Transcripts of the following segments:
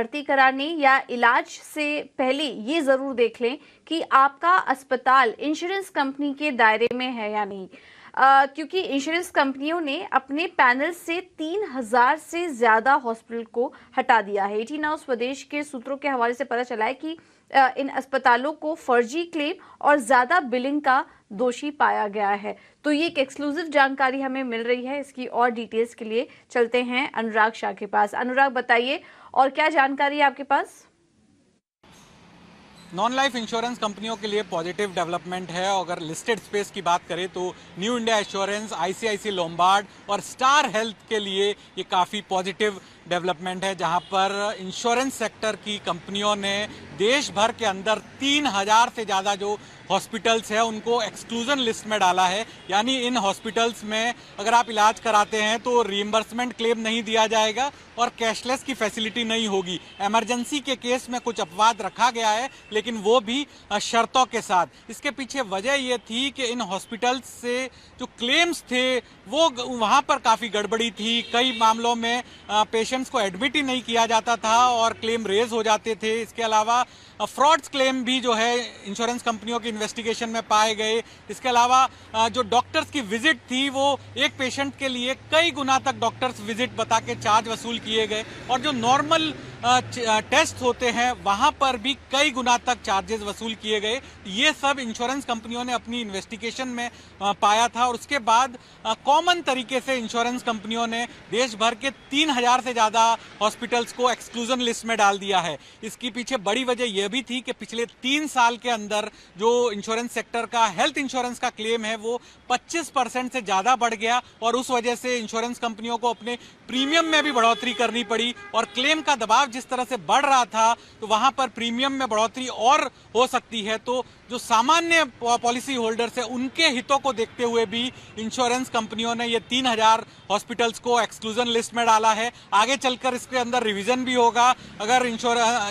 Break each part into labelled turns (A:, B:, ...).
A: भर्ती कराने या इलाज से पहले ये जरूर देख लें कि आपका अस्पताल इंश्योरेंस कंपनी के दायरे में है या नहीं। क्योंकि इंश्योरेंस कंपनियों ने अपने पैनल से 3000 से ज्यादा हॉस्पिटल को हटा दिया है। 18 हाउस स्वदेश के सूत्रों के हवाले से पता चला है कि इन अस्पतालों को फर्जी क्लेम और ज्यादा बिलिंग का दोषी पाया गया है। तो ये एक एक्सक्लूसिव जानकारी हमें मिल रही है। इसकी और डिटेल्स के लिए चलते हैं अनुराग शाह के पास। अनुराग, बताइए और क्या जानकारी है आपके पास?
B: नॉन लाइफ इंश्योरेंस कंपनियों के लिए पॉजिटिव डेवलपमेंट है। अगर लिस्टेड स्पेस की बात करें तो new India assurance, ICIC Lombard और स्टार हेल्थ के लिए ये काफ़ी पॉजिटिव डेवलपमेंट है, जहां पर इंश्योरेंस सेक्टर की कंपनियों ने देश भर के अंदर 3000 से ज़्यादा जो हॉस्पिटल्स हैं उनको एक्सक्लूजन लिस्ट में डाला है। यानी इन हॉस्पिटल्स में अगर आप इलाज कराते हैं तो रीइंबर्समेंट क्लेम नहीं दिया जाएगा और कैशलेस की फैसिलिटी नहीं होगी। इमरजेंसी के केस में कुछ अपवाद रखा गया है, लेकिन वो भी शर्तों के साथ। इसके पीछे वजह ये थी कि इन हॉस्पिटल्स से जो क्लेम्स थे वो वहाँ पर काफ़ी गड़बड़ी थी। कई मामलों में पेशेंट्स को एडमिट ही नहीं किया जाता था और क्लेम रेज हो जाते थे। इसके अलावा फ्रॉड्स क्लेम भी जो है इंश्योरेंस कंपनियों की इन्वेस्टिगेशन में पाए गए। इसके अलावा जो डॉक्टर्स की विजिट थी वो एक पेशेंट के लिए कई गुना तक डॉक्टर्स विजिट बता के चार्ज वसूल किए गए और जो नॉर्मल टेस्ट होते हैं वहां पर भी कई गुना तक चार्जेस वसूल किए गए। ये सब इंश्योरेंस कंपनियों ने अपनी इन्वेस्टिगेशन में पाया था और उसके बाद कॉमन तरीके से इंश्योरेंस कंपनियों ने देश भर के 3000 से ज़्यादा हॉस्पिटल्स को एक्सक्लूजन लिस्ट में डाल दिया है। इसके पीछे बड़ी वजह यह भी थी कि पिछले 3 साल के अंदर जो इंश्योरेंस सेक्टर का हेल्थ इंश्योरेंस का क्लेम है वो 25% से ज़्यादा बढ़ गया और उस वजह से इंश्योरेंस कंपनियों को अपने प्रीमियम में भी बढ़ोतरी करनी पड़ी और क्लेम का दबाव जिस तरह से बढ़ रहा था तो वहां पर प्रीमियम में बढ़ोतरी और हो सकती है। तो जो सामान्य पॉलिसी होल्डर्स है उनके हितों को देखते हुए भी इंश्योरेंस कंपनियों ने ये 3000 हॉस्पिटल्स को एक्सक्लूजन लिस्ट में डाला है। आगे चलकर इसके अंदर रिवीजन भी होगा। अगर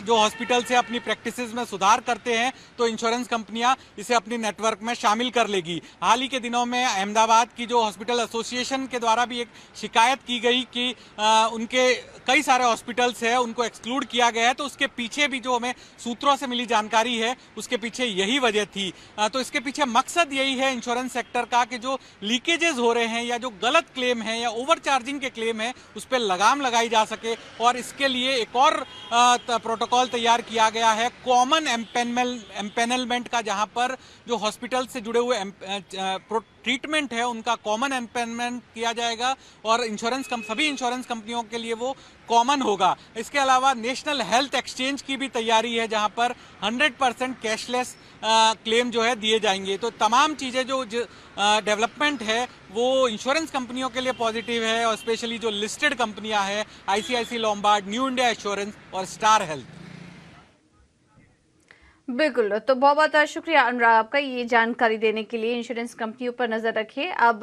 B: जो हॉस्पिटल से अपनी प्रैक्टिसेस में सुधार करते हैं तो इंश्योरेंस कंपनियां इसे अपनी नेटवर्क में शामिल कर लेगी। हाल ही के दिनों में अहमदाबाद की जो हॉस्पिटल एसोसिएशन के द्वारा भी एक शिकायत की गई कि उनके कई सारे हॉस्पिटल्स हैं उनको एक्सक्लूड किया गया है। तो उसके पीछे भी जो हमें सूत्रों से मिली जानकारी है उसके पीछे यही वजह थी। तो इसके पीछे मकसद यही है इंश्योरेंस सेक्टर का कि जो लीकेजेस हो रहे हैं या जो गलत क्लेम है या ओवरचार्जिंग के क्लेम है उस पर लगाम लगाई जा सके और इसके लिए एक और प्रोटोकॉल तैयार किया गया है कॉमन एम्पेनलमेंट का, जहां पर जो हॉस्पिटल से जुड़े हुए ट्रीटमेंट है उनका कॉमन एम्पेनलमेंट किया जाएगा और सभी इंश्योरेंस कंपनियों के लिए वो कॉमन होगा। इसके अलावा नेशनल हेल्थ एक्सचेंज की भी तैयारी है जहां पर 100% कैशलेस क्लेम जो है दिए जाएंगे। तो तमाम चीज़ें जो डेवलपमेंट है वो इंश्योरेंस कंपनियों के लिए पॉजिटिव है और स्पेशली जो लिस्टेड कंपनियां हैं ICIC Lombard, new India assurance और स्टार हेल्थ।
A: बिल्कुल, तो बहुत बहुत शुक्रिया अनुराग आपका ये जानकारी देने के लिए। इंश्योरेंस कंपनियों पर नजर रखिए। अब